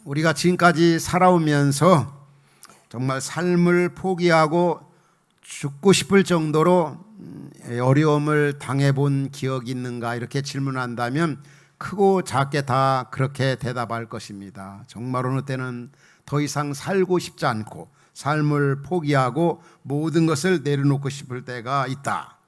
우리가 지금까지 살아오면서 정말 삶을 포기하고 죽고 싶을 정도로 어려움을 당해본 기억이 있는가 이렇게 질문한다면 크고 작게 다 그렇게 대답할 것입니다. 정말 어느 때는 더 이상 살고 싶지 않고 삶을 포기하고 모든 것을 내려놓고 싶을 때가 있다.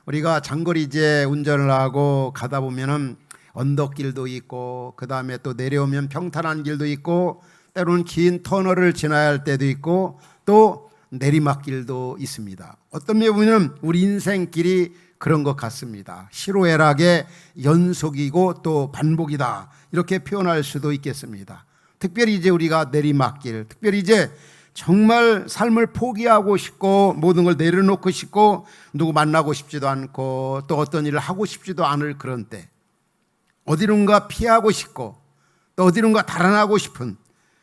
우리가 장거리 이제 운전을 하고 가다 보면은 언덕길도 있고 그 다음에 또 내려오면 평탄한 길도 있고 때로는 긴 터널을 지나야 할 때도 있고 또 내리막길도 있습니다. 어떤 면에 보면 우리 인생길이 그런 것 같습니다. 희로애락의 연속이고 또 반복이다 이렇게 표현할 수도 있겠습니다. 특별히 이제 우리가 내리막길, 특별히 이제 정말 삶을 포기하고 싶고 모든 걸 내려놓고 싶고 누구 만나고 싶지도 않고 또 어떤 일을 하고 싶지도 않을 그런 때, 어디론가 피하고 싶고 또 어디론가 달아나고 싶은,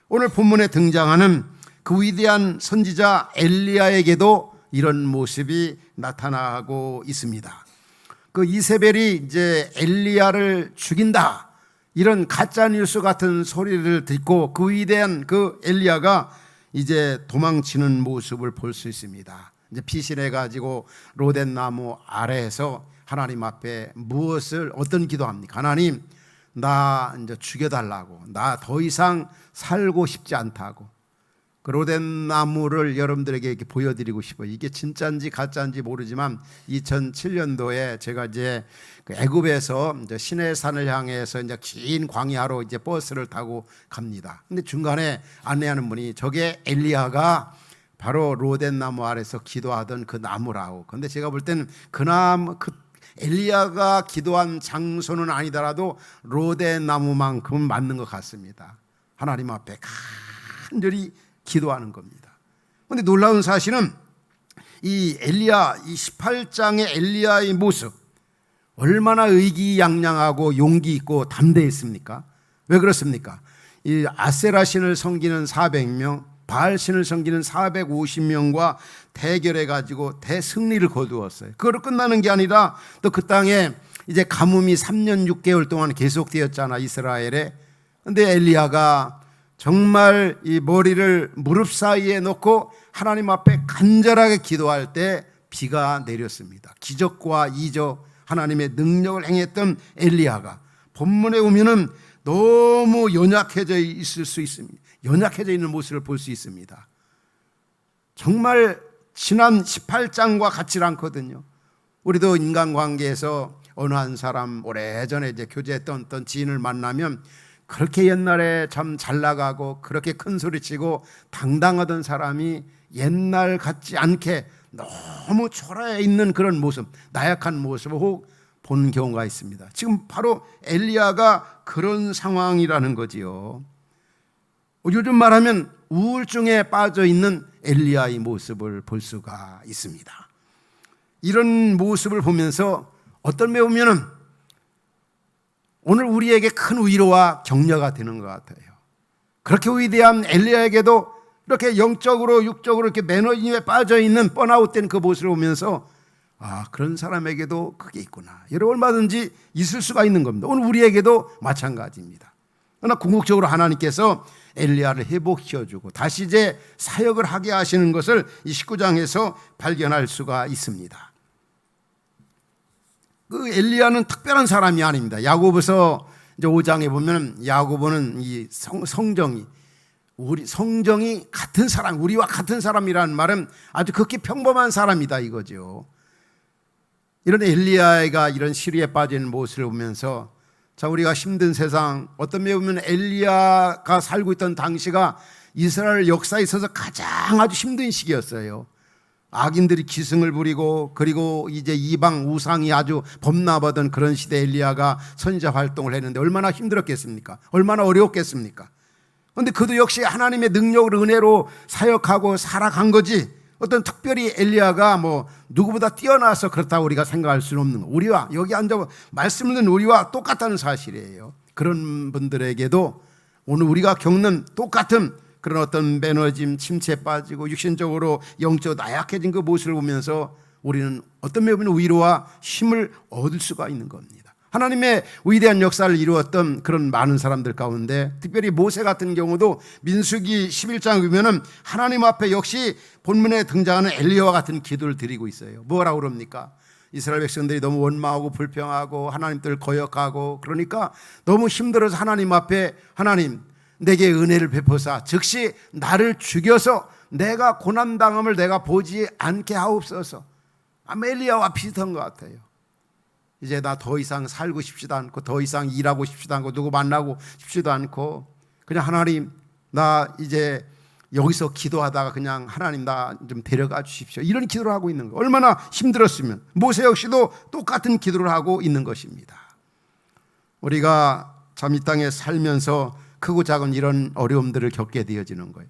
오늘 본문에 등장하는 그 위대한 선지자 엘리야에게도 이런 모습이 나타나고 있습니다. 그 이세벨이 이제 엘리야를 죽인다 이런 가짜 뉴스 같은 소리를 듣고 그 위대한 그 엘리야가 이제 도망치는 모습을 볼 수 있습니다. 이제 피신해 가지고 로덴 나무 아래에서 하나님 앞에 어떤 기도합니까? 하나님, 나 이제 죽여달라고, 나 더 이상 살고 싶지 않다고. 그 로덴 나무를 여러분들에게 이렇게 보여드리고 싶어요. 이게 진짜인지 가짜인지 모르지만 2007년도에 제가 이제 그 애굽에서 이제 시내산을 향해서 이제 긴 광야로 이제 버스를 타고 갑니다. 근데 중간에 안내하는 분이 저게 엘리야가 바로 로덴 나무 아래서 기도하던 그 나무라고. 근데 제가 볼 때는 그 나무, 엘리야가 기도한 장소는 아니더라도 로덴 나무만큼은 맞는 것 같습니다. 하나님 앞에 간절히 기도하는 겁니다. 그런데 놀라운 사실은 이 엘리야, 이 18장의 엘리야의 모습 얼마나 의기양양하고 용기 있고 담대했습니까? 왜 그렇습니까? 이 아세라 신을 섬기는 400명, 바알 신을 섬기는 450명과 대결해 가지고 대승리를 거두었어요. 그걸로 끝나는 게 아니라 또 그 땅에 이제 가뭄이 3년 6개월 동안 계속되었잖아, 이스라엘에. 근데 엘리야가 정말 이 머리를 무릎 사이에 놓고 하나님 앞에 간절하게 기도할 때 비가 내렸습니다. 기적과 이적, 하나님의 능력을 행했던 엘리야가 본문에 오면은 너무 연약해져 있을 수 있습니다. 연약해져 있는 모습을 볼 수 있습니다. 정말 지난 18장과 같지 않거든요. 우리도 인간관계에서 어느 한 사람 오래전에 이제 교제했던 어떤 지인을 만나면 그렇게 옛날에 참 잘 나가고 그렇게 큰 소리치고 당당하던 사람이 옛날 같지 않게 너무 초라해 있는 그런 모습, 나약한 모습을 혹 본 경우가 있습니다. 지금 바로 엘리야가 그런 상황이라는 거지요. 요즘 말하면 우울증에 빠져 있는 엘리야의 모습을 볼 수가 있습니다. 이런 모습을 보면서 어떤 면에 보면은 오늘 우리에게 큰 위로와 격려가 되는 것 같아요. 그렇게 위대한 엘리야에게도 이렇게 영적으로 육적으로 이렇게 매너즘에 빠져 있는 번아웃된 그 모습을 보면서 그런 사람에게도 그게 있구나. 여러분 얼마든지 있을 수가 있는 겁니다. 오늘 우리에게도 마찬가지입니다. 그러나 궁극적으로 하나님께서 엘리야를 회복시켜주고 다시 이제 사역을 하게 하시는 것을 이 19장에서 발견할 수가 있습니다. 그 엘리야는 특별한 사람이 아닙니다. 야고보서 이제 5장에 보면 야고보는 이 성정이 같은 사람, 우리와 같은 사람이라는 말은 아주 극히 평범한 사람이다 이거죠. 이런 엘리야가 이런 시리에 빠진 모습을 보면서 자, 우리가 힘든 세상, 어떤 면에 보면 엘리야가 살고 있던 당시가 이스라엘 역사에 있어서 가장 아주 힘든 시기였어요. 악인들이 기승을 부리고 그리고 이제 이방 우상이 아주 범람하던 그런 시대에 엘리야가 선지자 활동을 했는데 얼마나 힘들었겠습니까? 얼마나 어려웠겠습니까? 그런데 그도 역시 하나님의 능력으로 은혜로 사역하고 살아간 거지, 어떤 특별히 엘리야가 뭐 누구보다 뛰어나서 그렇다고 우리가 생각할 수는 없는 거. 우리와 여기 앉아 말씀을 듣는 우리와 똑같다는 사실이에요. 그런 분들에게도 오늘 우리가 겪는 똑같은 그런 어떤 매너짐, 침체에 빠지고 육신적으로 영적으로 나약해진 그 모습을 보면서 우리는 어떤 면에 보면 위로와 힘을 얻을 수가 있는 겁니다. 하나님의 위대한 역사를 이루었던 그런 많은 사람들 가운데 특별히 모세 같은 경우도 민수기 11장 보면은 하나님 앞에 역시 본문에 등장하는 엘리야와 같은 기도를 드리고 있어요. 뭐라고 그럽니까? 이스라엘 백성들이 너무 원망하고 불평하고 하나님 뜻을 거역하고 그러니까 너무 힘들어서 하나님 앞에 하나님 내게 은혜를 베푸사 즉시 나를 죽여서 내가 고난당함을 내가 보지 않게 하옵소서. 엘리야와 비슷한 것 같아요. 이제 나 더 이상 살고 싶지도 않고 더 이상 일하고 싶지도 않고 누구 만나고 싶지도 않고 그냥 하나님 나 이제 여기서 기도하다가 그냥 하나님 나 좀 데려가 주십시오. 이런 기도를 하고 있는 거. 얼마나 힘들었으면. 모세 역시도 똑같은 기도를 하고 있는 것입니다. 우리가 참 이 땅에 살면서 크고 작은 이런 어려움들을 겪게 되어지는 거예요.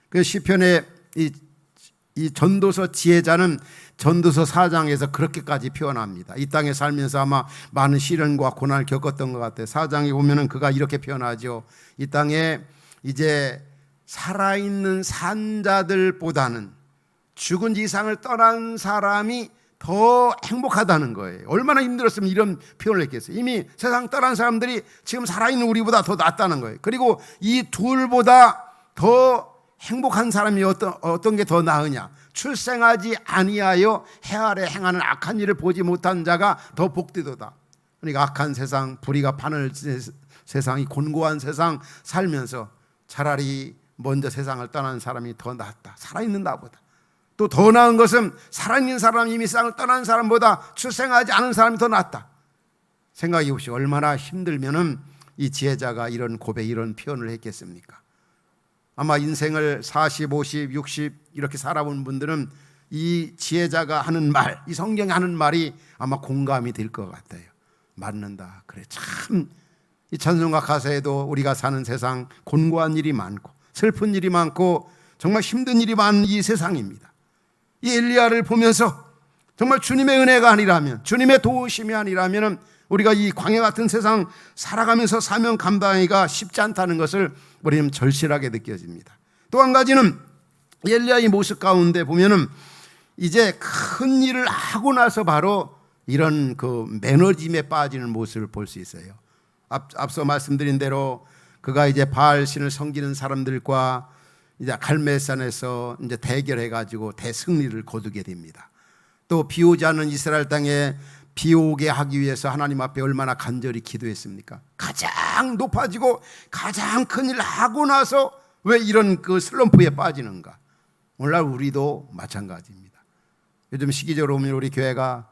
그 시편의 이 전도서 지혜자는 전도서 4장에서 그렇게까지 표현합니다. 이 땅에 살면서 아마 많은 시련과 고난을 겪었던 것 같아요. 4장에 보면은 그가 이렇게 표현하죠. 이 땅에 이제 살아있는 산자들보다는 죽은 이상을 떠난 사람이 더 행복하다는 거예요. 얼마나 힘들었으면 이런 표현을 했겠어요. 이미 세상 떠난 사람들이 지금 살아있는 우리보다 더 낫다는 거예요. 그리고 이 둘보다 더 행복한 사람이 어떤 게 더 나으냐? 출생하지 아니하여 해 아래 행하는 악한 일을 보지 못한 자가 더 복되도다. 그러니까 악한 세상, 불의가 판을 세상, 이 곤고한 세상 살면서 차라리 먼저 세상을 떠난 사람이 더 낫다. 살아있는 나보다. 또 더 나은 것은 살아있는 사람이 이미 세상을 떠난 사람보다 출생하지 않은 사람이 더 낫다. 생각해 보시오. 얼마나 힘들면은 이 지혜자가 이런 고백, 이런 표현을 했겠습니까? 아마 인생을 40, 50, 60 이렇게 살아본 분들은 이 지혜자가 하는 말, 이 성경이 하는 말이 아마 공감이 될 것 같아요. 맞는다. 그래, 참 이 찬송가 가사에도 우리가 사는 세상 곤고한 일이 많고 슬픈 일이 많고 정말 힘든 일이 많은 이 세상입니다. 이 엘리야를 보면서 정말 주님의 은혜가 아니라면, 주님의 도우심이 아니라면 우리가 이 광야 같은 세상 살아가면서 사명 감당하기가 쉽지 않다는 것을 우리는 절실하게 느껴집니다. 또 한 가지는 엘리야의 모습 가운데 보면은 이제 큰 일을 하고 나서 바로 이런 그 매너짐에 빠지는 모습을 볼 수 있어요. 앞서 말씀드린 대로 그가 이제 바알 신을 섬기는 사람들과 이제 갈멜산에서 이제 대결해 가지고 대승리를 거두게 됩니다. 또 비 오지 않는 이스라엘 땅에 비 오게 하기 위해서 하나님 앞에 얼마나 간절히 기도했습니까? 가장 높아지고 가장 큰 일을 하고 나서 왜 이런 그 슬럼프에 빠지는가? 오늘날 우리도 마찬가지입니다. 요즘 시기적으로 보면 우리 교회가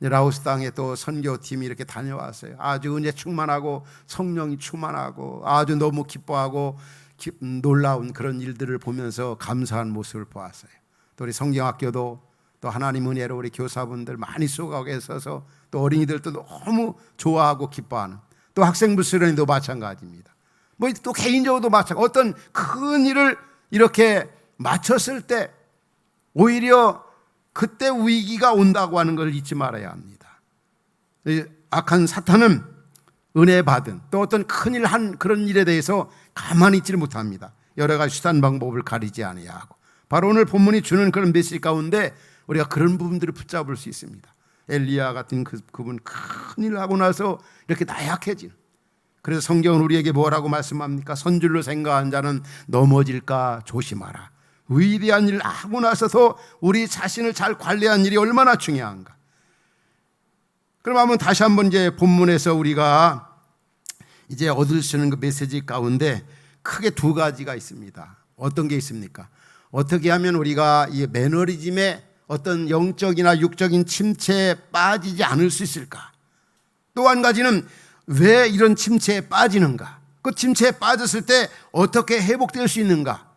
라오스 땅에 또 선교팀이 이렇게 다녀왔어요. 아주 은혜 충만하고 성령이 충만하고 아주 너무 기뻐하고 놀라운 그런 일들을 보면서 감사한 모습을 보았어요. 또 우리 성경학교도 또 하나님 은혜로 우리 교사분들 많이 수고하고 있어서 또 어린이들도 너무 좋아하고 기뻐하는, 또 학생부 수련회도 마찬가지입니다. 뭐 또 개인적으로도 마찬가지. 어떤 큰 일을 이렇게 마쳤을 때 오히려 그때 위기가 온다고 하는 걸 잊지 말아야 합니다. 악한 사탄은 은혜 받은 또 어떤 큰일 한 그런 일에 대해서 가만히 있지를 못합니다. 여러 가지 수단 방법을 가리지 아니하고, 바로 오늘 본문이 주는 그런 메시지 가운데 우리가 그런 부분들을 붙잡을 수 있습니다. 엘리야 같은 그분 큰일 하고 나서 이렇게 나약해진, 그래서 성경은 우리에게 뭐라고 말씀합니까? 선줄로 생각한 자는 넘어질까 조심하라. 위대한 일을 하고 나서도 우리 자신을 잘 관리하는 일이 얼마나 중요한가. 그럼 한번 다시 한번 이제 본문에서 우리가 이제 얻을 수 있는 그 메시지 가운데 크게 두 가지가 있습니다. 어떤 게 있습니까? 어떻게 하면 우리가 이 매너리즘의 어떤 영적이나 육적인 침체에 빠지지 않을 수 있을까? 또 한 가지는 왜 이런 침체에 빠지는가? 그 침체에 빠졌을 때 어떻게 회복될 수 있는가?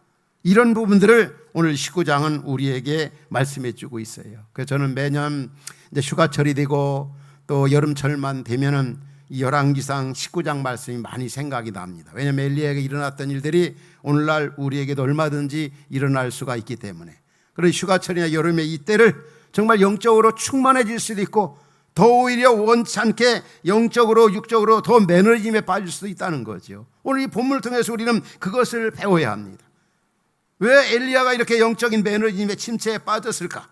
이런 부분들을 오늘 19장은 우리에게 말씀해 주고 있어요. 그래서 저는 매년 이제 휴가철이 되고 또 여름철만 되면은 이 열왕기상 19장 말씀이 많이 생각이 납니다. 왜냐하면 엘리야에게 일어났던 일들이 오늘날 우리에게도 얼마든지 일어날 수가 있기 때문에. 그래서 휴가철이나 여름에 이때를 정말 영적으로 충만해질 수도 있고 더 오히려 원치 않게 영적으로 육적으로 더 매너리즘에 빠질 수도 있다는 거죠. 오늘 이 본문을 통해서 우리는 그것을 배워야 합니다. 왜 엘리야가 이렇게 영적인 매너리즘의 침체에 빠졌을까?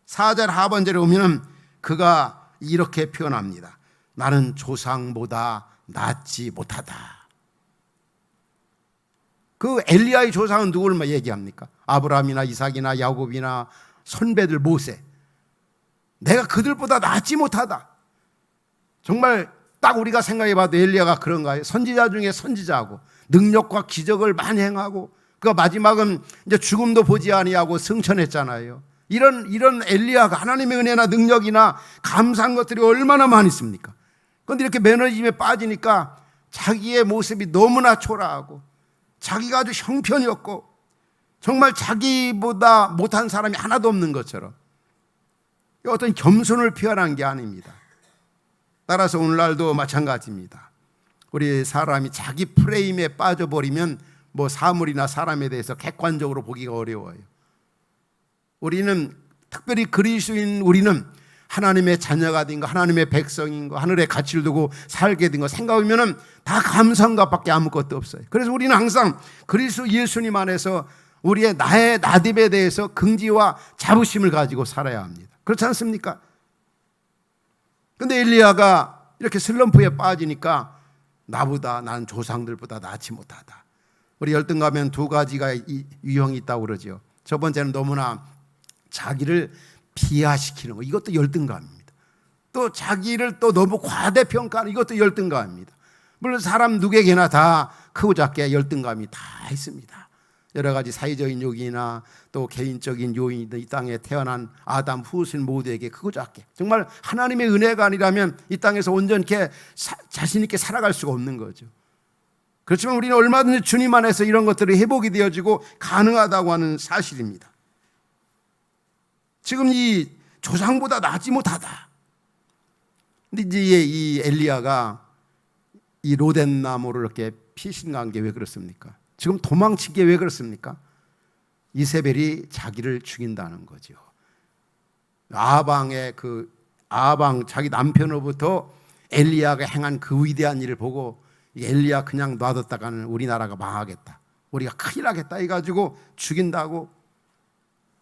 4절 하반절에 오면 그가 이렇게 표현합니다. 나는 조상보다 낫지 못하다. 그 엘리야의 조상은 누굴 얘기합니까? 아브라함이나 이삭이나 야곱이나 선배들 모세. 내가 그들보다 낫지 못하다. 정말 딱 우리가 생각해봐도 엘리야가 그런가요? 선지자 중에 선지자고 능력과 기적을 많이 행하고 그 마지막은 이제 죽음도 보지 아니하고 승천했잖아요. 이런 엘리야가 하나님의 은혜나 능력이나 감사한 것들이 얼마나 많이 있습니까? 그런데 이렇게 매너리즘에 빠지니까 자기의 모습이 너무나 초라하고 자기가 아주 형편이었고 정말 자기보다 못한 사람이 하나도 없는 것처럼 어떤 겸손을 표현한 게 아닙니다. 따라서 오늘날도 마찬가지입니다. 우리 사람이 자기 프레임에 빠져버리면 뭐 사물이나 사람에 대해서 객관적으로 보기가 어려워요. 우리는 특별히 그리스도인 우리는 하나님의 자녀가 된 거, 하나님의 백성인 거, 하늘의 가치를 두고 살게 된 거 생각하면 다 감사함밖에 아무것도 없어요. 그래서 우리는 항상 그리스도 예수님 안에서 우리의 나의 나됨에 대해서 긍지와 자부심을 가지고 살아야 합니다. 그렇지 않습니까? 그런데 엘리야가 이렇게 슬럼프에 빠지니까 나는 조상들보다 낫지 못하다. 우리 열등 가면 두 가지가 유형이 있다고 그러죠. 첫 번째는 너무나 자기를 비하시키는 거, 이것도 열등감입니다. 또 자기를 또 너무 과대평가하는 이것도 열등감입니다. 물론 사람 누구에게나 다 크고 작게 열등감이 다 있습니다. 여러 가지 사회적인 요인이나 또 개인적인 요인이 이 땅에 태어난 아담 후손 모두에게 크고 작게 정말 하나님의 은혜가 아니라면 이 땅에서 온전케 자신 있게 살아갈 수가 없는 거죠. 그렇지만 우리는 얼마든지 주님 안에서 이런 것들이 회복이 되어지고 가능하다고 하는 사실입니다. 지금 이 조상보다 낫지 못하다. 근데 이제 이 엘리야가 이 로덴 나무를 이렇게 피신한 게 왜 그렇습니까? 지금 도망친 게 왜 그렇습니까? 이세벨이 자기를 죽인다는 거죠. 아방 자기 남편으로부터 엘리야가 행한 그 위대한 일을 보고 엘리야 그냥 놔뒀다가는 우리나라가 망하겠다, 우리가 큰일 나겠다 해가지고 죽인다고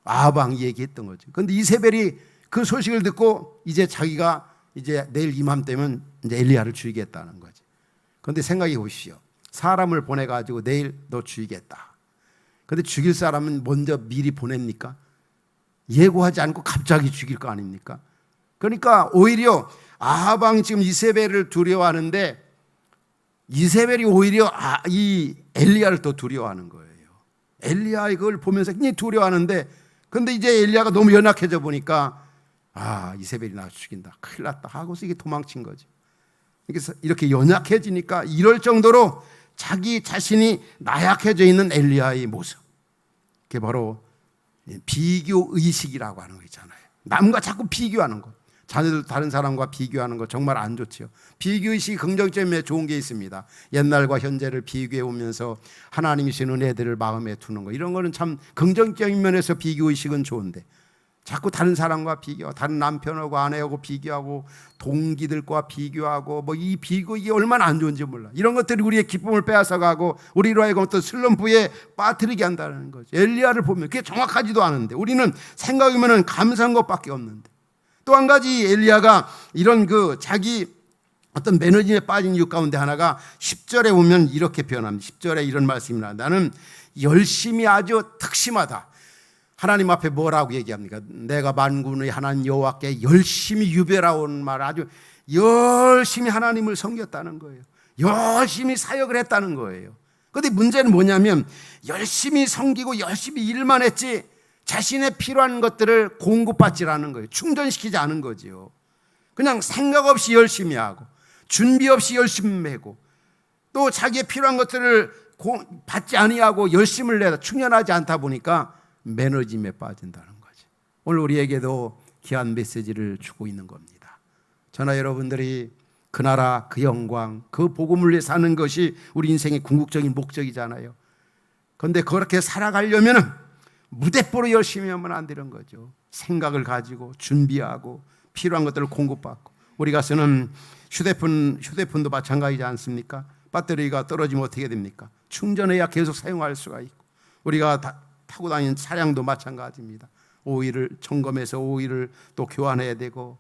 아방이 얘기했던 거죠. 그런데 이세벨이 그 소식을 듣고 이제 자기가 이제 내일 이맘때면 이제 엘리야를 죽이겠다는 거죠. 그런데 생각해 보십시오. 사람을 보내가지고 내일 너 죽이겠다. 그런데 죽일 사람은 먼저 미리 보냅니까? 예고하지 않고 갑자기 죽일 거 아닙니까? 그러니까 오히려 아방이 지금 이세벨을 두려워하는데 이세벨이 오히려 이 엘리야를 더 두려워하는 거예요. 엘리야 이걸 보면서 굉장히 두려워하는데 근데 이제 엘리야가 너무 연약해져 보니까 이세벨이 나 죽인다, 큰일 났다 하고서 이게 도망친 거죠. 그래서 이렇게 연약해지니까 이럴 정도로 자기 자신이 나약해져 있는 엘리야의 모습, 그게 바로 비교 의식이라고 하는 거 있잖아요. 남과 자꾸 비교하는 거, 자녀들 다른 사람과 비교하는 거 정말 안 좋죠. 비교 의식이 긍정점에 좋은 게 있습니다. 옛날과 현재를 비교해 오면서 하나님이 주신 은혜들을 마음에 두는 거, 이런 거는 참 긍정적인 면에서 비교 의식은 좋은데 자꾸 다른 사람과 비교, 다른 남편하고 아내하고 비교하고 동기들과 비교하고 뭐 이 비교, 이게 얼마나 안 좋은지 몰라. 이런 것들이 우리의 기쁨을 빼앗아가고 우리로 하여금 어떤 슬럼프에 빠뜨리게 한다는 거죠. 엘리야를 보면 그게 정확하지도 않은데 우리는 생각이면은 감사한 것밖에 없는데. 또 한 가지 엘리야가 이런 자기 어떤 매너즘에 빠진 이유 가운데 하나가 10절에 보면 이렇게 표현합니다. 10절에 이런 말씀이 나옵니다. 나는 열심히 아주 특심하다. 하나님 앞에 뭐라고 얘기합니까? 내가 만군의 하나님 여호와께 열심히 유배라온 말, 아주 열심히 하나님을 섬겼다는 거예요. 열심히 사역을 했다는 거예요. 그런데 문제는 뭐냐면 열심히 섬기고 열심히 일만 했지 자신의 필요한 것들을 공급받지 않은 거예요. 충전시키지 않은 거죠. 그냥 생각 없이 열심히 하고 준비 없이 열심히 하고 또 자기의 필요한 것들을 받지 아니하고 열심을 내다 충전하지 않다 보니까 매너즘에 빠진다는 거죠. 오늘 우리에게도 귀한 메시지를 주고 있는 겁니다. 저나 여러분들이 그 나라, 그 영광, 그 복음을 위해 사는 것이 우리 인생의 궁극적인 목적이잖아요. 그런데 그렇게 살아가려면 무대뽀로 열심히 하면 안 되는 거죠. 생각을 가지고 준비하고 필요한 것들을 공급받고, 우리가 쓰는 휴대폰도 마찬가지지 않습니까? 배터리가 떨어지면 어떻게 됩니까? 충전해야 계속 사용할 수가 있고, 우리가 타고 다니는 차량도 마찬가지입니다. 오일을 점검해서 오일을 또 교환해야 되고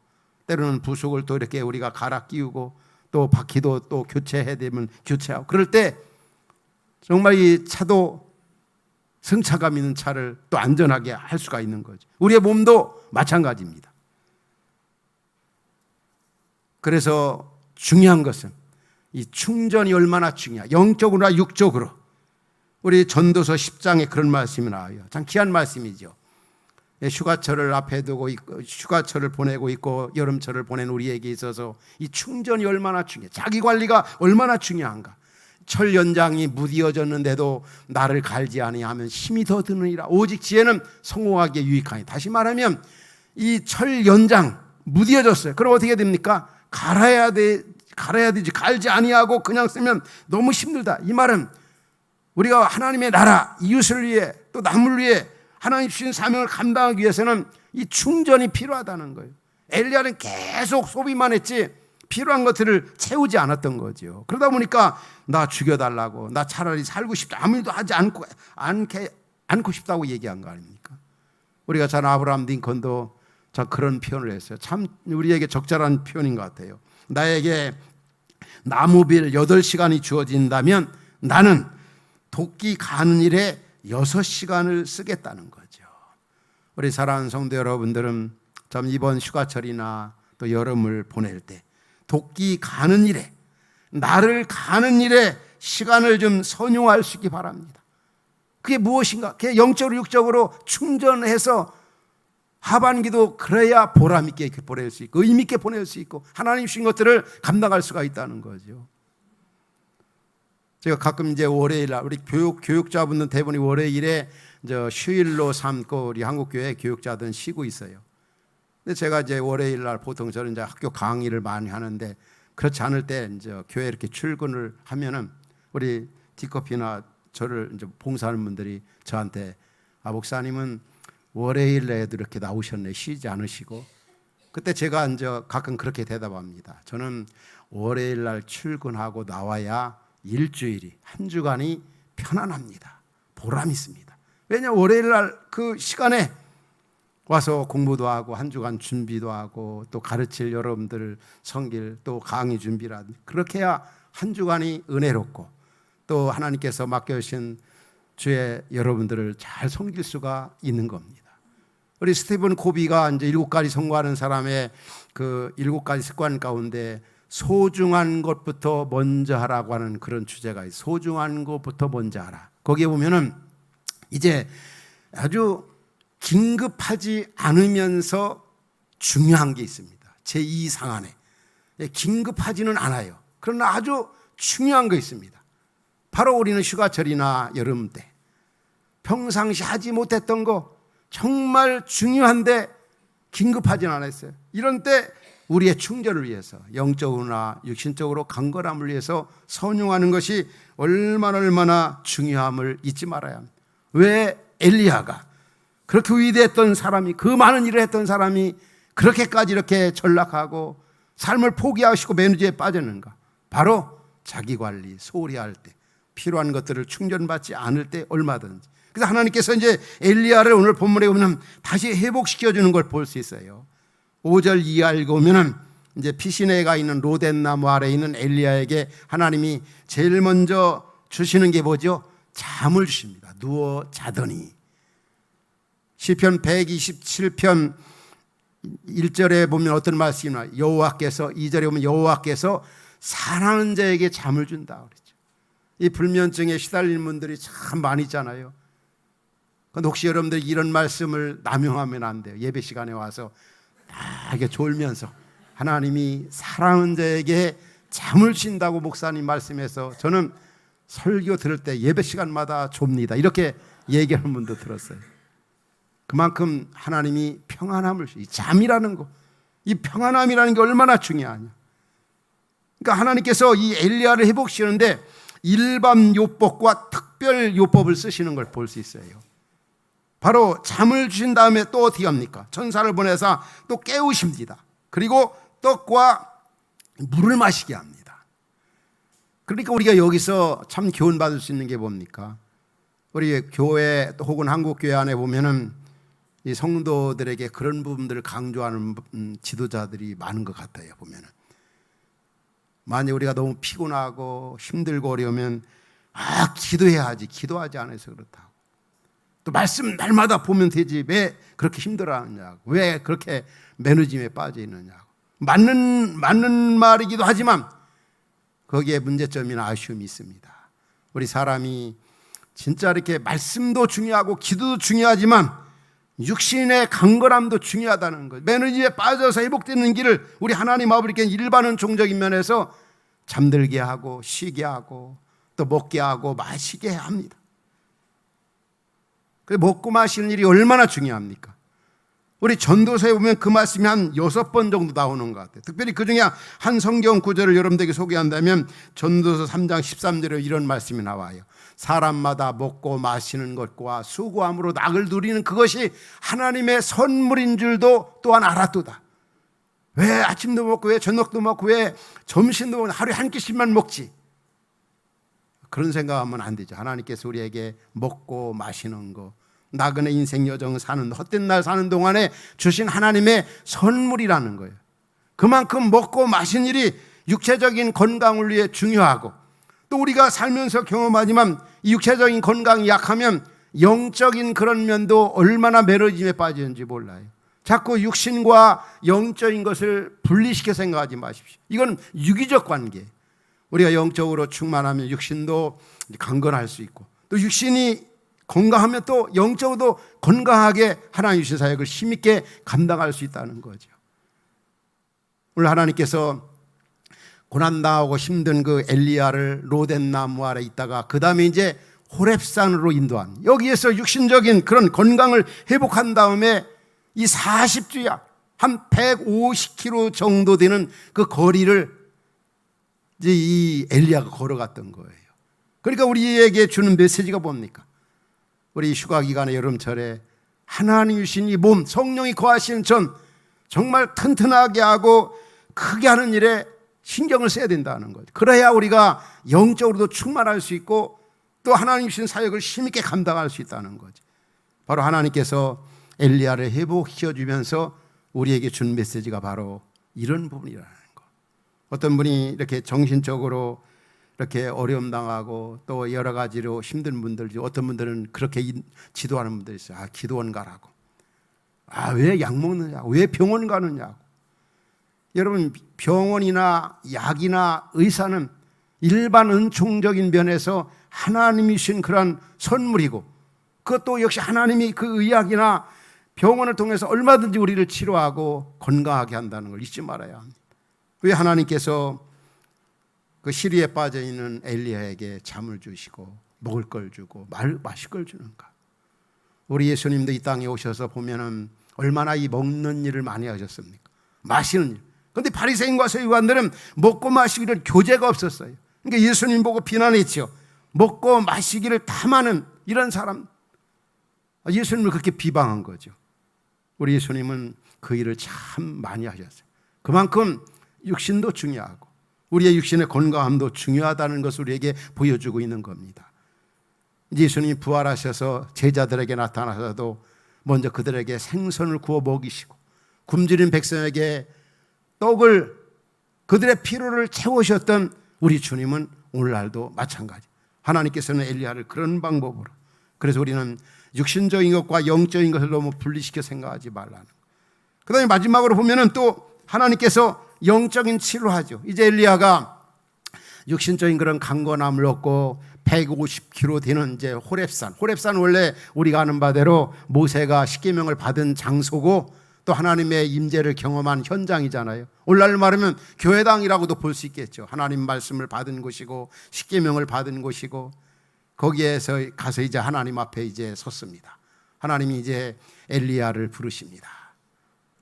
때로는 부속을 또 이렇게 우리가 갈아 끼우고 또 바퀴도 또 교체해야 되면 교체하고, 그럴 때 정말 이 차도 승차감 있는 차를 또 안전하게 할 수가 있는 거죠. 우리의 몸도 마찬가지입니다. 그래서 중요한 것은 이 충전이 얼마나 중요해. 영적으로나 육적으로. 우리 전도서 10장에 그런 말씀이 나와요. 참 귀한 말씀이죠. 휴가철을 앞에 두고 있고, 휴가철을 보내고 있고 여름철을 보낸 우리에게 있어서 이 충전이 얼마나 중요해. 자기 관리가 얼마나 중요한가. 철 연장이 무디어졌는데도 나를 갈지 아니하면 힘이 더 드느니라. 오직 지혜는 성공하기에 유익하니. 다시 말하면 이 철 연장 무디어졌어요. 그럼 어떻게 됩니까? 갈아야 되지. 갈지 아니하고 그냥 쓰면 너무 힘들다. 이 말은 우리가 하나님의 나라, 이웃을 위해 또 남을 위해 하나님 주신 사명을 감당하기 위해서는 이 충전이 필요하다는 거예요. 엘리야는 계속 소비만 했지 필요한 것들을 채우지 않았던 거죠. 그러다 보니까 나 죽여달라고, 나 차라리 살고 싶다, 아무 일도 하지 않고 싶다고 얘기한 거 아닙니까? 우리가 잘 아브라함 링컨도 자 그런 표현을 했어요. 참 우리에게 적절한 표현인 것 같아요. 나에게 나무빌 8시간이 주어진다면 나는 도끼 가는 일에 6시간을 쓰겠다는 거죠. 우리 사랑하는 성도 여러분들은 참 이번 휴가철이나 또 여름을 보낼 때 도끼 가는 일에, 나를 가는 일에 시간을 좀 선용할 수 있기 바랍니다. 그게 무엇인가? 그게 영적으로 육적으로 충전해서 하반기도 그래야 보람 있게 보낼 수 있고 의미 있게 보낼 수 있고 하나님 주신 것들을 감당할 수가 있다는 거죠. 제가 가끔 이제 월요일 날 우리 교육자분들 대부분이 월요일에 휴일로 삼고 우리 한국교회 교육자들은 쉬고 있어요. 근데 제가 이제 월요일 날 보통 저는 이제 학교 강의를 많이 하는데 그렇지 않을 때 이제 교회 이렇게 출근을 하면은 우리 디커피나 저를 이제 봉사하는 분들이 저한테 목사님은 월요일에도 이렇게 나오셨네, 쉬지 않으시고. 그때 제가 이제 가끔 그렇게 대답합니다. 저는 월요일 날 출근하고 나와야 일주일이, 한 주간이 편안합니다. 보람 있습니다. 왜냐하면 월요일 날 그 시간에 와서 공부도 하고 한 주간 준비도 하고 또 가르칠 여러분들 섬길 또 강의 준비라, 그렇게 해야 한 주간이 은혜롭고 또 하나님께서 맡겨주신 주의 여러분들을 잘 섬길 수가 있는 겁니다. 우리 스티븐 코비가 이제 7가지 성공하는 사람의 그 7가지 습관 가운데 소중한 것부터 먼저 하라고 하는 그런 주제가 있어요. 소중한 것부터 먼저 하라. 거기에 보면은 이제 아주 긴급하지 않으면서 중요한 게 있습니다. 제2상한에 긴급하지는 않아요. 그러나 아주 중요한 거 있습니다. 바로 우리는 휴가철이나 여름 때 평상시 하지 못했던 거 정말 중요한데 긴급하지는 않았어요. 이런 때 우리의 충전을 위해서 영적으로나 육신적으로 강건함을 위해서 선용하는 것이 얼마나 중요함을 잊지 말아야 합니다. 왜 엘리야가 그렇게 위대했던 사람이, 그 많은 일을 했던 사람이 그렇게까지 이렇게 전락하고 삶을 포기하시고 매누지에 빠졌는가? 바로 자기 관리, 소홀히 할 때, 필요한 것들을 충전받지 않을 때 얼마든지. 그래서 하나님께서 이제 엘리야를 오늘 본문에 보면 다시 회복시켜주는 걸 볼 수 있어요. 5절 이하 읽으면은 이제 피시네가 있는 로덴나무 아래에 있는 엘리야에게 하나님이 제일 먼저 주시는 게 뭐죠? 잠을 주십니다. 누워 자더니. 시편 127편 1절에 보면 어떤 말씀이 나와요? 여호와께서, 2절에 보면 여호와께서 사랑하는 자에게 잠을 준다 그랬죠. 이 불면증에 시달리는 분들이 참 많이 있잖아요. 근데 혹시 여러분들 이런 말씀을 남용하면 안 돼요. 예배 시간에 와서 다 이렇게 졸면서 하나님이 사랑하는 자에게 잠을 쉰다고 목사님 말씀해서 저는 설교 들을 때 예배 시간마다 좁니다. 이렇게 얘기하는 분도 들었어요. 그만큼 하나님이 평안함을, 이 잠이라는 거, 이 평안함이라는 게 얼마나 중요하냐. 그러니까 하나님께서 이 엘리야를 회복시키는데 일반 요법과 특별 요법을 쓰시는 걸 볼 수 있어요. 바로 잠을 주신 다음에 또 어떻게 합니까? 천사를 보내서 또 깨우십니다. 그리고 떡과 물을 마시게 합니다. 그러니까 우리가 여기서 참 교훈받을 수 있는 게 뭡니까? 우리 교회 혹은 한국 교회 안에 보면은 이 성도들에게 그런 부분들을 강조하는 지도자들이 많은 것 같아요. 보면은 만약 우리가 너무 피곤하고 힘들고 어려우면 기도해야지, 기도하지 않아서 그렇다고. 또 말씀 날마다 보면 되지 왜 그렇게 힘들어하느냐고, 왜 그렇게 매너짐에 빠져 있느냐고. 맞는 말이기도 하지만 거기에 문제점이나 아쉬움이 있습니다. 우리 사람이 진짜 이렇게 말씀도 중요하고 기도도 중요하지만 육신의 강건함도 중요하다는 것. 매너짐에 빠져서 회복되는 길을 우리 하나님 아버지께 일반은 종적인 면에서 잠들게 하고 쉬게 하고 또 먹게 하고 마시게 합니다. 먹고 마시는 일이 얼마나 중요합니까? 우리 전도서에 보면 그 말씀이 한 6번 정도 나오는 것 같아요. 특별히 그 중에 한 성경 구절을 여러분들에게 소개한다면 전도서 3장 13절에 이런 말씀이 나와요. 사람마다 먹고 마시는 것과 수고함으로 낙을 누리는 그것이 하나님의 선물인 줄도 또한 알았도다. 왜 아침도 먹고 왜 저녁도 먹고 왜 점심도 먹고 하루에 한 끼씩만 먹지? 그런 생각하면 안 되죠. 하나님께서 우리에게 먹고 마시는 거, 나그네 인생 여정 사는, 헛된 날 사는 동안에 주신 하나님의 선물이라는 거예요. 그만큼 먹고 마신 일이 육체적인 건강을 위해 중요하고, 또 우리가 살면서 경험하지만 이 육체적인 건강이 약하면 영적인 그런 면도 얼마나 매너짐에 빠지는지 몰라요. 자꾸 육신과 영적인 것을 분리시켜 생각하지 마십시오. 이건 유기적 관계예요. 우리가 영적으로 충만하면 육신도 강건할 수 있고, 또 육신이 건강하면 또 영적으로도 건강하게 하나님 주신 사역을 힘있게 감당할 수 있다는 거죠. 오늘 하나님께서 고난당하고 힘든 그 엘리야를 로덴나무 아래 있다가 그 다음에 이제 호렙산으로 인도한, 여기에서 육신적인 그런 건강을 회복한 다음에 이 40주야 한 150km 정도 되는 그 거리를 이제 이 엘리야가 걸어갔던 거예요. 그러니까 우리에게 주는 메시지가 뭡니까? 우리 휴가 기간에 여름철에 하나님 주신 이 몸, 성령이 거하시는 전 정말 튼튼하게 하고 크게 하는 일에 신경을 써야 된다는 거죠. 그래야 우리가 영적으로도 충만할 수 있고 또 하나님 주신 사역을 힘있게 감당할 수 있다는 거죠. 바로 하나님께서 엘리야를 회복시켜 주면서 우리에게 준 메시지가 바로 이런 부분이라는 거. 어떤 분이 이렇게 정신적으로 이렇게 어려움 당하고 또 여러 가지로 힘든 분들, 어떤 분들은 그렇게 지도하는 분들이 있어요. 기도원 가라고. 왜 약 먹느냐고, 왜 병원 가느냐고. 여러분, 병원이나 약이나 의사는 일반 은총적인 면에서 하나님이 주신 그런 선물이고, 그것도 역시 하나님이 그 의학이나 병원을 통해서 얼마든지 우리를 치료하고 건강하게 한다는 걸 잊지 말아야 합니다. 왜 하나님께서 그 시리에 빠져 있는 엘리야에게 잠을 주시고 먹을 걸 주고 마실 걸 주는가? 우리 예수님도 이 땅에 오셔서 보면은 얼마나 이 먹는 일을 많이 하셨습니까? 마시는 일. 그런데 바리새인과 서기관들은 먹고 마시기를 교제가 없었어요. 그러니까 예수님 보고 비난했죠. 먹고 마시기를 탐하는 이런 사람. 예수님을 그렇게 비방한 거죠. 우리 예수님은 그 일을 참 많이 하셨어요. 그만큼 육신도 중요하고 우리의 육신의 건강함도 중요하다는 것을 우리에게 보여주고 있는 겁니다. 예수님이 부활하셔서 제자들에게 나타나서도 먼저 그들에게 생선을 구워 먹이시고 굶주린 백성에게 떡을, 그들의 피로를 채우셨던 우리 주님은 오늘날도 마찬가지. 하나님께서는 엘리야를 그런 방법으로, 그래서 우리는 육신적인 것과 영적인 것을 너무 분리시켜 생각하지 말라는 것. 그 다음에 마지막으로 보면은 또 하나님께서 영적인 치료하죠. 이제 엘리야가 육신적인 그런 강건함을 얻고 150km 되는 이제 호렙산. 호렙산 원래 우리가 아는 바대로 모세가 십계명을 받은 장소고 또 하나님의 임재를 경험한 현장이잖아요. 오늘날 말하면 교회당이라고도 볼 수 있겠죠. 하나님 말씀을 받은 곳이고 십계명을 받은 곳이고 거기에서 가서 이제 하나님 앞에 이제 섰습니다. 하나님이 이제 엘리야를 부르십니다.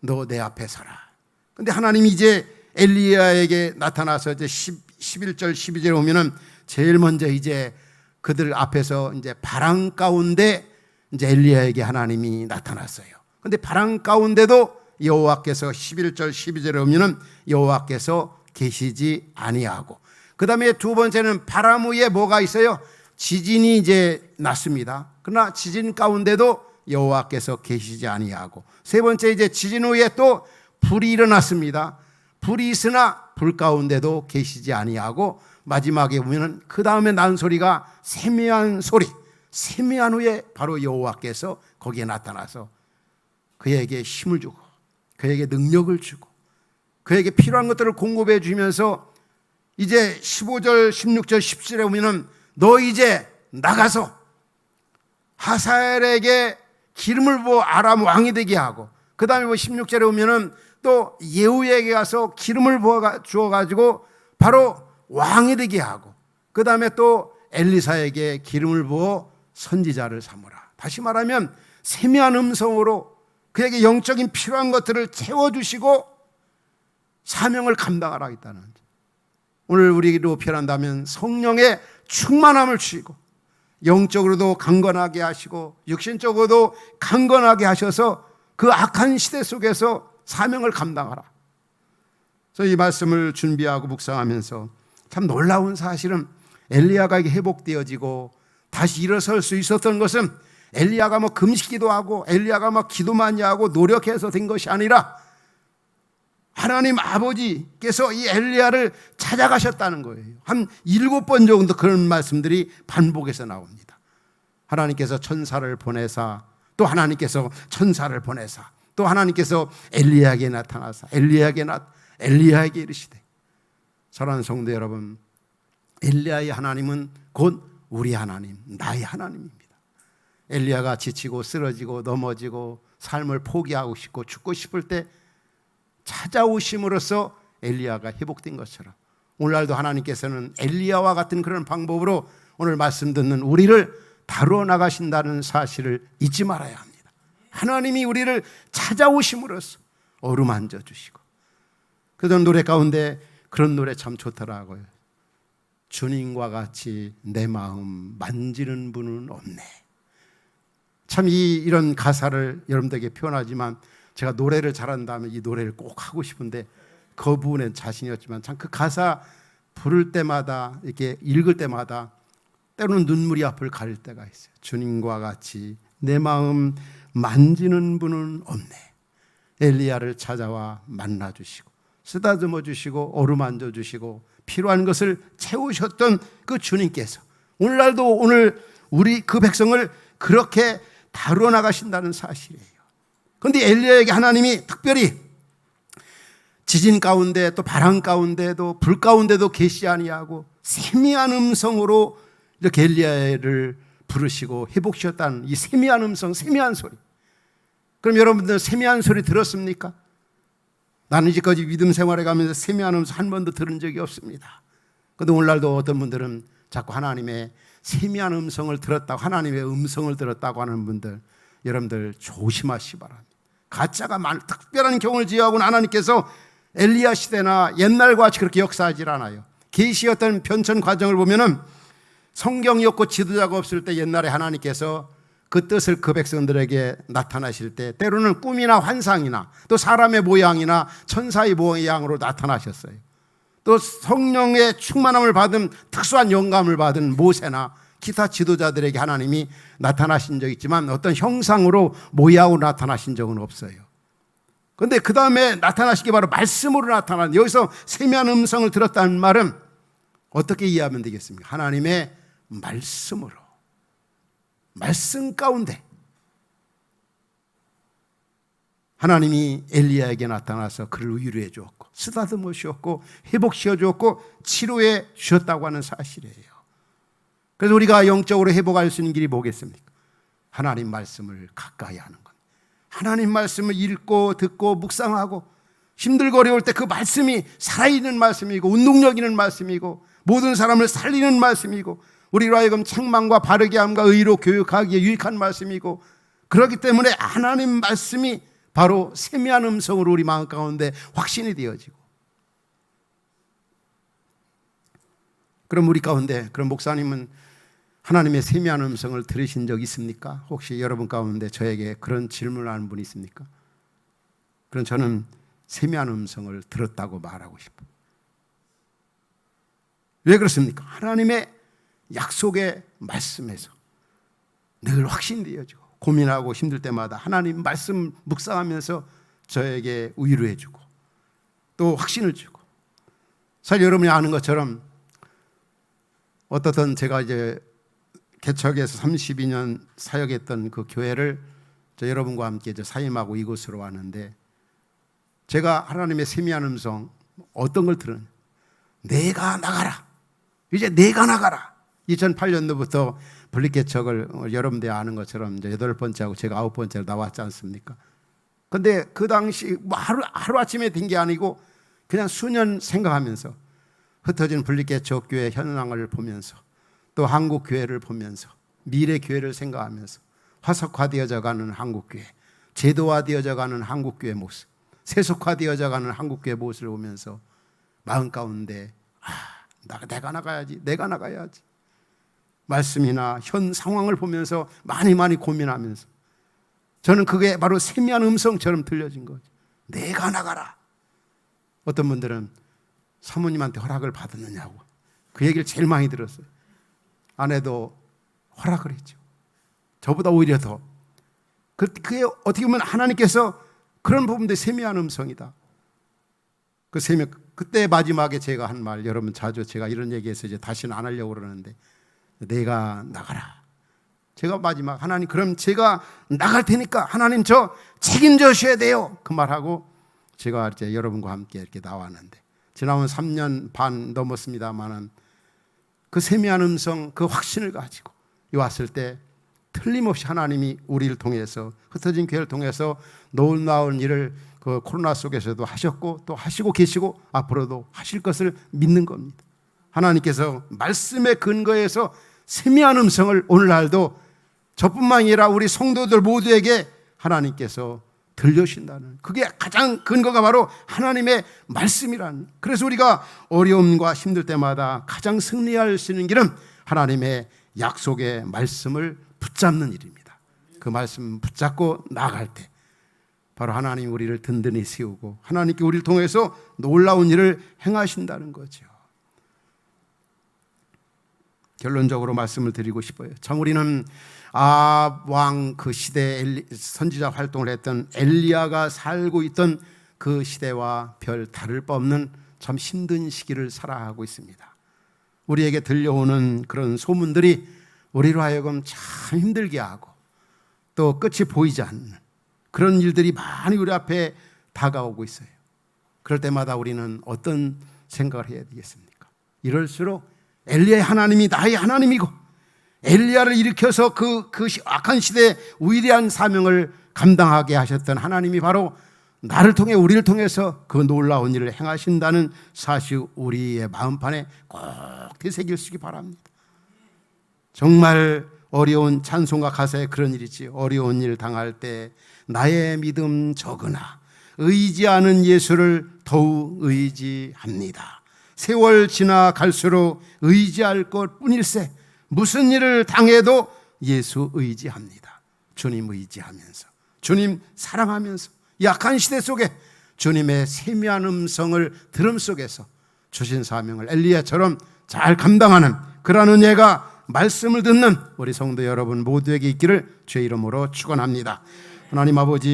너 내 앞에 서라. 근데 하나님이 이제 엘리야에게 나타나서 이제 11절 12절에 오면은 제일 먼저 이제 그들 앞에서 이제 바람 가운데 이제 엘리야에게 하나님이 나타났어요. 근데 바람 가운데도 여호와께서 11절 12절에 오면은 여호와께서 계시지 아니하고, 그다음에 두 번째는 바람 위에 뭐가 있어요? 지진이 이제 났습니다. 그러나 지진 가운데도 여호와께서 계시지 아니하고, 세 번째 이제 지진 후에 또 불이 일어났습니다. 불이 있으나 불 가운데도 계시지 아니하고, 마지막에 보면은 그 다음에 난 소리가 세미한 소리, 세미한 후에 바로 여호와께서 거기에 나타나서 그에게 힘을 주고 그에게 능력을 주고 그에게 필요한 것들을 공급해 주면서 이제 15절, 16절, 17절에 보면은 너 이제 나가서 하사엘에게 기름을 부어 아람 왕이 되게 하고, 그 다음에 16절에 보면은 또 예후에게 가서 기름을 부어 주어가지고 바로 왕이 되게 하고, 그 다음에 또 엘리사에게 기름을 부어 선지자를 삼으라. 다시 말하면 세미한 음성으로 그에게 영적인 필요한 것들을 채워주시고 사명을 감당하라 했다는, 오늘 우리로 표현한다면 성령의 충만함을 주시고 영적으로도 강건하게 하시고 육신적으로도 강건하게 하셔서 그 악한 시대 속에서 사명을 감당하라. 그래서 이 말씀을 준비하고 묵상하면서 참 놀라운 사실은 엘리야가 회복되어지고 다시 일어설 수 있었던 것은 엘리야가 뭐 금식기도 하고 엘리야가 막 기도 많이 하고 노력해서 된 것이 아니라 하나님 아버지께서 이 엘리야를 찾아가셨다는 거예요. 한 7번 정도 그런 말씀들이 반복해서 나옵니다. 하나님께서 천사를 보내사, 또 하나님께서 천사를 보내사, 또 하나님께서 엘리야에게 나타나사 엘리야에게 이르시되. 사랑하는 성도 여러분, 엘리야의 하나님은 곧 우리 하나님, 나의 하나님입니다. 엘리야가 지치고 쓰러지고 넘어지고 삶을 포기하고 싶고 죽고 싶을 때 찾아오심으로써 엘리야가 회복된 것처럼 오늘날도 하나님께서는 엘리야와 같은 그런 방법으로 오늘 말씀 듣는 우리를 다루어 나가신다는 사실을 잊지 말아야 합니다. 하나님이 우리를 찾아오심으로써 어루만져 주시고, 그런 노래 가운데 그런 노래 참 좋더라고요. 주님과 같이 내 마음 만지는 분은 없네. 참 이런 가사를 여러분들에게 표현하지만 제가 노래를 잘한다면 이 노래를 꼭 하고 싶은데 그 부분엔 자신이 없지만 참 그 가사 부를 때마다 이렇게 읽을 때마다 때로는 눈물이 앞을 가릴 때가 있어요. 주님과 같이 내 마음 만지는 분은 없네. 엘리야를 찾아와 만나주시고 쓰다듬어 주시고 어루만져 주시고 필요한 것을 채우셨던 그 주님께서 오늘날도 오늘 우리 그 백성을 그렇게 다루어 나가신다는 사실이에요. 그런데 엘리야에게 하나님이 특별히 지진 가운데 또 바람 가운데도 불 가운데도 계시지 아니하고 세미한 음성으로 이렇게 엘리야를 부르시고 회복시켰다는 이 세미한 음성, 세미한 소리. 그럼 여러분들 세미한 소리 들었습니까? 나는 이제까지 믿음 생활에 가면서 세미한 음성 한 번도 들은 적이 없습니다. 그런데 오늘날도 어떤 분들은 자꾸 하나님의 세미한 음성을 들었다고, 하나님의 음성을 들었다고 하는 분들, 여러분들 조심하시기 바랍니다. 가짜가 특별한 경험을 지어하고는 하나님께서 엘리야 시대나 옛날과 같이 그렇게 역사하지 않아요. 계시의 어떤 변천 과정을 보면은 성경이 없고 지도자가 없을 때 옛날에 하나님께서 그 뜻을 그 백성들에게 나타나실 때 때로는 꿈이나 환상이나 또 사람의 모양이나 천사의 모양으로 나타나셨어요. 또 성령의 충만함을 받은 특수한 영감을 받은 모세나 기타 지도자들에게 하나님이 나타나신 적이 있지만 어떤 형상으로 모양으로 나타나신 적은 없어요. 그런데 그 다음에 나타나신 게 바로 말씀으로 나타나는, 여기서 세미한 음성을 들었다는 말은 어떻게 이해하면 되겠습니까? 하나님의 말씀으로, 말씀 가운데 하나님이 엘리야에게 나타나서 그를 위로해 주었고 쓰다듬어 주었고 회복시켜 주었고 치료해 주셨다고 하는 사실이에요. 그래서 우리가 영적으로 회복할 수 있는 길이 뭐겠습니까? 하나님 말씀을 가까이 하는 것. 하나님 말씀을 읽고 듣고 묵상하고 힘들고 어려울 때 그 말씀이 살아있는 말씀이고 운동력 있는 말씀이고 모든 사람을 살리는 말씀이고 우리로 하여금 책망과 바르게 함과 의로 교육하기에 유익한 말씀이고, 그렇기 때문에 하나님 말씀이 바로 세미한 음성으로 우리 마음 가운데 확신이 되어지고, 그럼 우리 가운데 그런 목사님은 하나님의 세미한 음성을 들으신 적 있습니까? 혹시 여러분 가운데 저에게 그런 질문을 하는 분이 있습니까? 그럼 저는 세미한 음성을 들었다고 말하고 싶어요. 왜 그렇습니까? 하나님의 약속의 말씀에서 늘 확신되어지고 고민하고 힘들 때마다 하나님 말씀 묵상하면서 저에게 위로해 주고 또 확신을 주고, 사실 여러분이 아는 것처럼 어떻든 제가 이제 개척에서 32년 사역했던 그 교회를 여러분과 함께 사임하고 이곳으로 왔는데, 제가 하나님의 세미한 음성 어떤 걸 들은, 내가 나가라, 이제 내가 나가라. 2008년도부터 분립개척을 여러분들이 아는 것처럼 이제 8번째하고 제가 9번째로 나왔지 않습니까? 근데 그 당시 뭐 하루아침에 된 게 아니고 그냥 수년 생각하면서 흩어진 분립개척 교회 현황을 보면서 또 한국 교회를 보면서 미래 교회를 생각하면서 화석화되어져 가는 한국 교회, 제도화되어져 가는 한국 교회 모습, 세속화되어져 가는 한국 교회 모습을 보면서 마음 가운데 내가 나가야지, 내가 나가야지. 말씀이나 현 상황을 보면서 많이 고민하면서 저는 그게 바로 세미한 음성처럼 들려진 거죠. 내가 나가라. 어떤 분들은 사모님한테 허락을 받았느냐고 그 얘기를 제일 많이 들었어요. 아내도 허락을 했죠. 저보다 오히려 더. 그게 어떻게 보면 하나님께서 그런 부분도 세미한 음성이다. 그때 마지막에 제가 한 말, 여러분 자주 제가 이런 얘기해서 이제 다시는 안 하려고 그러는데, 내가 나가라. 제가 마지막, 하나님 그럼 제가 나갈 테니까 하나님 저 책임져 주셔야 돼요. 그 말하고 제가 이제 여러분과 함께 이렇게 나왔는데, 지나온 3년 반 넘었습니다만은 그 세미한 음성, 그 확신을 가지고 왔을 때 틀림없이 하나님이 우리를 통해서, 흩어진 교회를 통해서 놀라운 일을 그 코로나 속에서도 하셨고 또 하시고 계시고 앞으로도 하실 것을 믿는 겁니다. 하나님께서 말씀의 근거에서 세미한 음성을 오늘날도 저뿐만 아니라 우리 성도들 모두에게 하나님께서 들려주신다는, 그게 가장 근거가 바로 하나님의 말씀이라는. 그래서 우리가 어려움과 힘들 때마다 가장 승리할 수 있는 길은 하나님의 약속의 말씀을 붙잡는 일입니다. 그 말씀 붙잡고 나아갈 때 바로 하나님 우리를 든든히 세우고 하나님께 우리를 통해서 놀라운 일을 행하신다는 거죠. 결론적으로 말씀을 드리고 싶어요. 참 우리는 아합 왕 그 시대에 선지자 활동을 했던 엘리야가 살고 있던 그 시대와 별 다를 바 없는 참 힘든 시기를 살아가고 있습니다. 우리에게 들려오는 그런 소문들이 우리로 하여금 참 힘들게 하고 또 끝이 보이지 않는 그런 일들이 많이 우리 앞에 다가오고 있어요. 그럴 때마다 우리는 어떤 생각을 해야 되겠습니까? 이럴수록 엘리야의 하나님이 나의 하나님이고 엘리야를 일으켜서 그 악한 시대의 위대한 사명을 감당하게 하셨던 하나님이 바로 나를 통해 우리를 통해서 그 놀라운 일을 행하신다는 사실 우리의 마음판에 꼭 되새기시기 바랍니다. 정말 어려운 찬송가 가사에 그런 일이지. 어려운 일 당할 때 나의 믿음 적으나 의지하는 예수를 더욱 의지합니다. 세월 지나갈수록 의지할 것 뿐일세. 무슨 일을 당해도 예수 의지합니다. 주님 의지하면서, 주님 사랑하면서 약한 시대 속에 주님의 세미한 음성을 들음 속에서 주신 사명을 엘리야처럼 잘 감당하는 그러한 은혜가 말씀을 듣는 우리 성도 여러분 모두에게 있기를 주의 이름으로 축원합니다. 하나님 아버지,